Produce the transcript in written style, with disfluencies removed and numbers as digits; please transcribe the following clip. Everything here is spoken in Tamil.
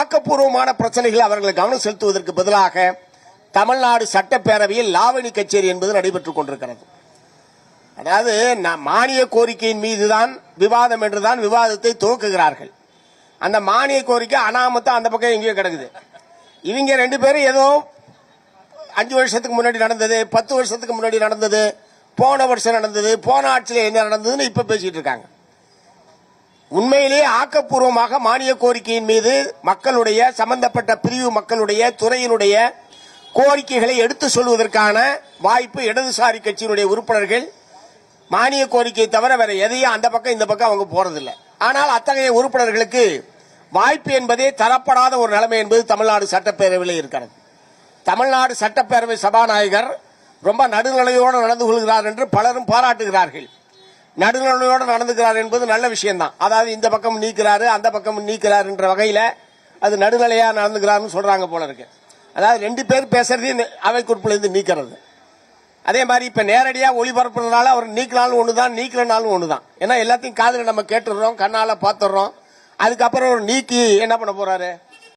ஆக்கப்பூர்வமான பிரச்சனைகள் அவர்கள் கவனம் செலுத்துவதற்கு பதிலாக தமிழ்நாடு சட்டப்பேரவையில் லாவணி கச்சேரி என்பது நடைபெற்றுக் கொண்டிருக்கிறது. அதாவது மானிய கோரிக்கையின் மீதுதான் விவாதம் என்றுதான் விவாதத்தை துவக்குகிறார்கள். அந்த மானிய கோரிக்கை அனாமத்தம் அந்த பக்கம் எங்கேயோ கிடக்குது. இவங்க ரெண்டு பேரும் ஏதோ 5 வருஷத்துக்கு முன்னாடி நடந்தது, 10 வருஷத்துக்கு முன்னாடி நடந்தது, போன வருஷம் நடந்தது, போன ஆட்சியில் என்ன நடந்ததுன்னு இப்ப பேசிட்டு இருக்காங்க. உண்மையிலேயே ஆக்கப்பூர்வமாக மானிய கோரிக்கையின் மீது மக்களுடைய சம்பந்தப்பட்ட பிரிவு மக்களுடைய துறையினுடைய கோரிக்கைகளை எடுத்து சொல்வதற்கான வாய்ப்பு இடதுசாரி கட்சியினுடைய உறுப்பினர்கள் மானிய கோரிக்கையை தவிர வேற எதையும் அந்த பக்கம் இந்த பக்கம் அவங்க போறதில்லை. ஆனால் அத்தகைய உறுப்பினர்களுக்கு வாய்ப்பு என்பதே தரப்படாத ஒரு நிலைமை என்பது தமிழ்நாடு சட்டப்பேரவையில் இருக்கிறது. தமிழ்நாடு சட்டப்பேரவை சபாநாயகர் ரொம்ப நடுநிலையோடு நடந்து கொள்கிறார் என்று பலரும் பாராட்டுகிறார்கள். நடுநிலையோடு நடந்துகிறார் என்பது நல்ல விஷயம்தான். அதாவது இந்த பக்கம் நீக்கிறாரு அந்த பக்கம் நீக்கிறார் என்ற வகையில அது நடுநிலையா நடந்துகிறார்னு சொல்றாங்க போல இருக்கு. அதாவது 2 பேர் பேசுறதே அவைக்குறிப்பில் இருந்து நீக்கிறது. அதே மாதிரி இப்ப நேரடியா ஒளிபரப்புறதுனால அவர் நீக்கினாலும் ஒண்ணுதான், நீக்கலனாலும் ஒண்ணுதான். ஏன்னா எல்லாத்தையும் காதுல நம்ம கேட்டுறோம், கண்ணால பாத்துறோம். அதுக்கப்புறம் ஒரு நீக்கி என்ன பண்ண போறாரு?